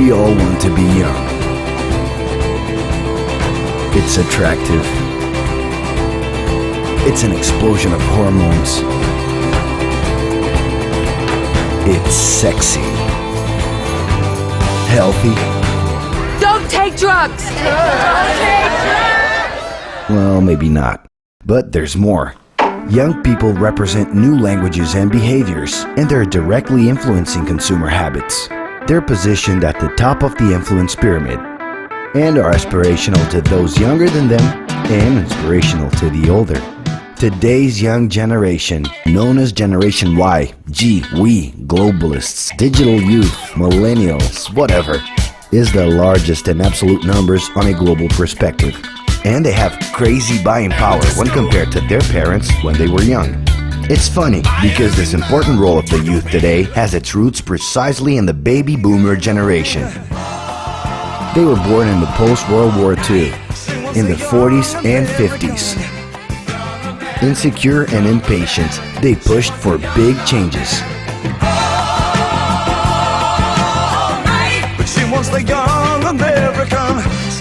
We all want to be young. It's attractive. It's an explosion of hormones. It's sexy. Healthy. Don't take drugs! Don't take drugs! Well, maybe not. But there's more. Young people represent new languages and behaviors, and they're directly influencing consumer habits. They're positioned at the top of the influence pyramid, and are aspirational to those younger than them, and inspirational to the older. Today's young generation, known as Generation Y, G, we, globalists, digital youth, millennials, whatever, is the largest in absolute numbers on a global perspective. And they have crazy buying power when compared to their parents when they were young. It's funny because this important role of the youth today has its roots precisely in the baby boomer generation. They were born in the post-World War II, in the 40s and 50s. Insecure and impatient, they pushed for big changes.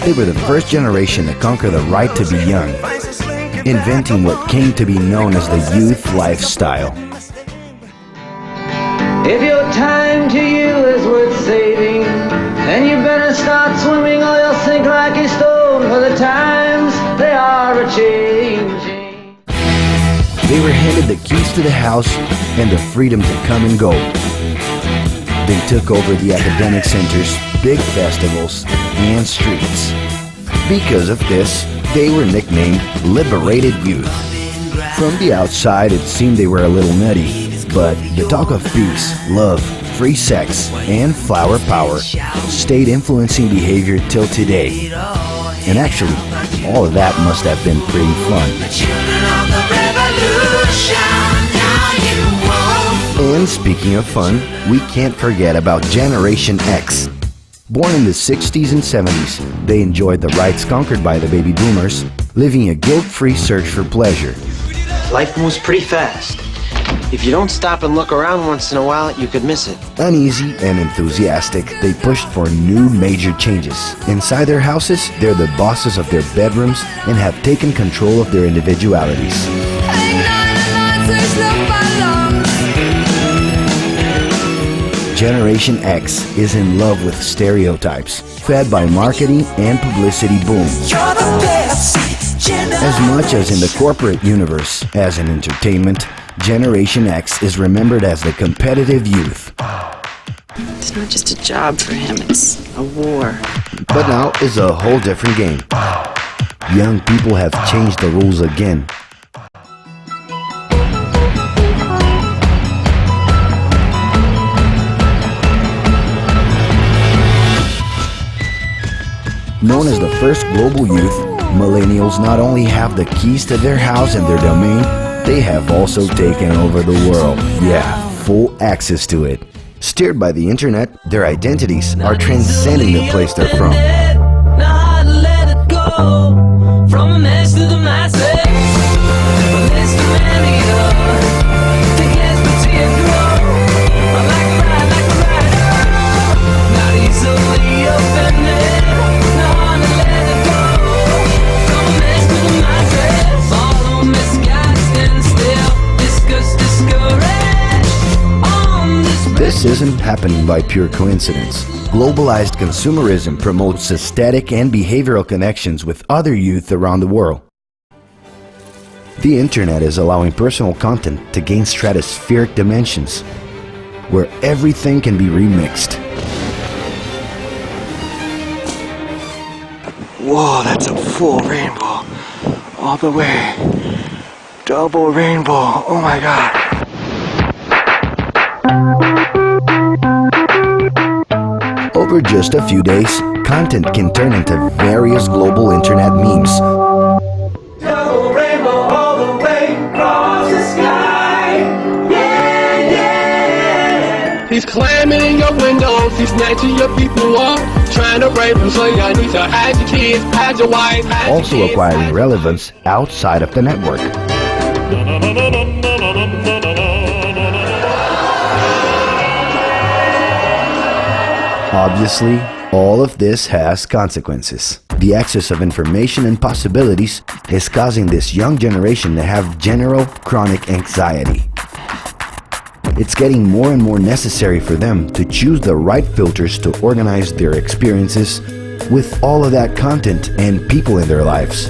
They were the first generation to conquer the right to be young, inventing what came to be known as the youth lifestyle. If your time to you is worth saving, then you better start swimming or you'll sink like a stone, for the times they are a-changing. They were handed the keys to the house and the freedom to come and go. They took over the academic centers, big festivals, and streets. Because of this, they were nicknamed Liberated Youth. From the outside, it seemed they were a little nutty, but the talk of peace, love, free sex, and flower power stayed influencing behavior till today. And actually, all of that must have been pretty fun. And speaking of fun, we can't forget about Generation X. Born in the 60s and 70s, they enjoyed the rights conquered by the baby boomers, living a guilt-free search for pleasure. Life moves pretty fast. If you don't stop and look around once in a while, you could miss it. Uneasy and enthusiastic, they pushed for new major changes. Inside their houses, they're the bosses of their bedrooms and have taken control of their individualities. Generation X is in love with stereotypes, fed by marketing and publicity boom. As much as in the corporate universe as in entertainment, Generation X is remembered as the competitive youth. It's not just a job for him, it's a war. But now is a whole different game. Young people have changed the rules again. Known as the first global youth, millennials not only have the keys to their house and their domain, they have also taken over the world. Yeah, full access to it. Steered by the internet, their identities are transcending the place they're from. This isn't happening by pure coincidence. Globalized consumerism promotes aesthetic and behavioral connections with other youth around the world. The internet is allowing personal content to gain stratospheric dimensions, where everything can be remixed. Whoa, that's a full rainbow. All the way. Double rainbow. Oh my God. Over just a few days, content can turn into various global internet memes. Double rainbow all the way across the sky. Yeah, yeah. He's climbing in your windows, he's snatching your people up, trying to rape them, so y'all need to hide your kids, hide your wife, hide your Also kids. acquiring relevance outside of the network. Obviously, all of this has consequences. The excess of information and possibilities is causing this young generation to have general chronic anxiety. It's getting more and more necessary for them to choose the right filters to organize their experiences with all of that content and people in their lives.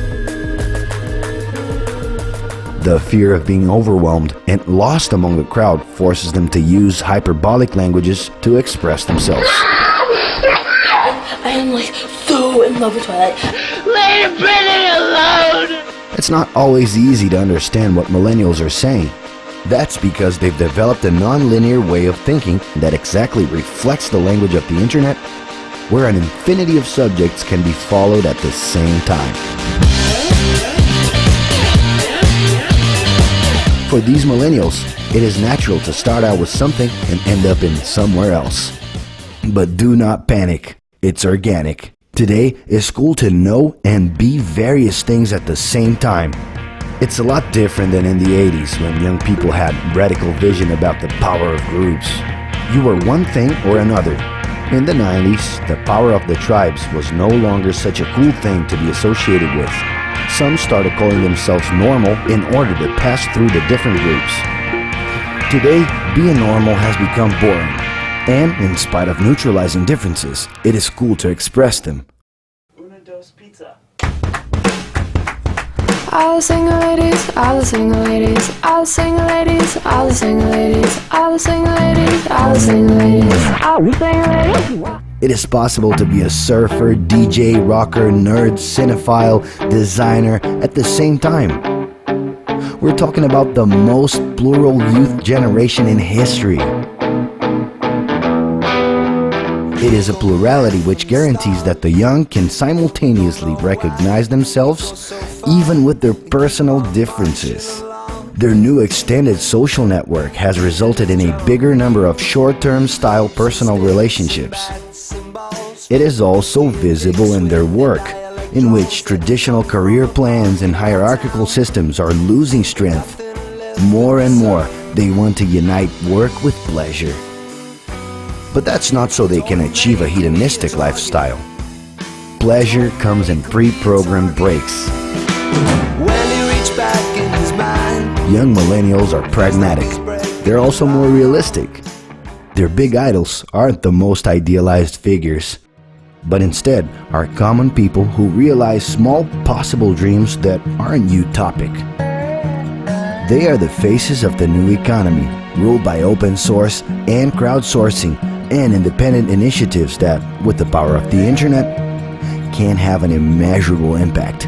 The fear of being overwhelmed and lost among the crowd forces them to use hyperbolic languages to express themselves. I am like so in love with Twilight. Leave Britney alone! It's not always easy to understand what millennials are saying. That's because they've developed a non-linear way of thinking that exactly reflects the language of the internet, where an infinity of subjects can be followed at the same time. For these millennials, it is natural to start out with something and end up in somewhere else. But do not panic. It's organic. Today, it's cool to know and be various things at the same time. It's a lot different than in the 80s when young people had radical vision about the power of groups. You were one thing or another. In the 90s, the power of the tribes was no longer such a cool thing to be associated with. Some started calling themselves normal in order to pass through the different groups. Today, being normal has become boring. And in spite of neutralizing differences, it is cool to express them. All the single ladies, all the single ladies, all the single ladies, all the single ladies, all the single ladies, all the single ladies, all the single ladies. It is possible to be a surfer, DJ, rocker, nerd, cinephile, designer at the same time. We're talking about the most plural youth generation in history. It is a plurality which guarantees that the young can simultaneously recognize themselves even with their personal differences. Their new extended social network has resulted in a bigger number of short-term style personal relationships. It is also visible in their work, in which traditional career plans and hierarchical systems are losing strength. More and more, they want to unite work with pleasure. But that's not so they can achieve a hedonistic lifestyle. Pleasure comes in pre-programmed breaks. Young millennials are pragmatic. They're also more realistic. Their big idols aren't the most idealized figures, but instead are common people who realize small possible dreams that aren't utopic. They are the faces of the new economy, ruled by open source and crowdsourcing and independent initiatives that, with the power of the internet, can have an immeasurable impact.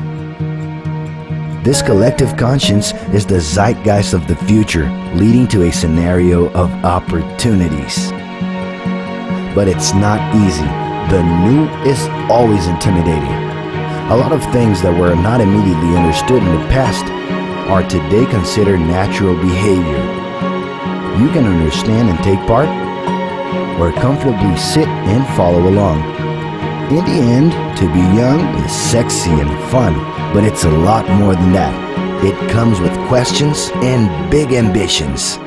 This collective conscience is the zeitgeist of the future, leading to a scenario of opportunities. But it's not easy. The new is always intimidating. A lot of things that were not immediately understood in the past are today considered natural behavior. You can understand and take part, or comfortably sit and follow along. In the end, to be young is sexy and fun, but it's a lot more than that. It comes with questions and big ambitions.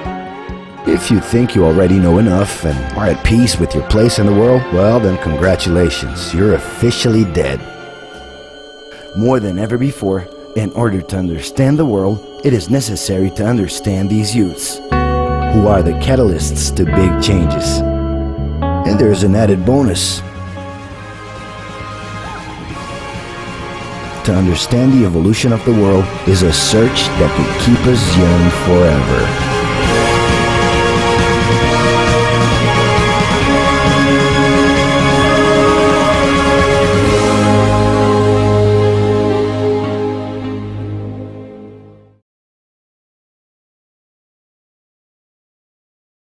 If you think you already know enough and are at peace with your place in the world, well then congratulations, you're officially dead. More than ever before, in order to understand the world, it is necessary to understand these youths, who are the catalysts to big changes. And there's an added bonus. To understand the evolution of the world is a search that could keep us young forever.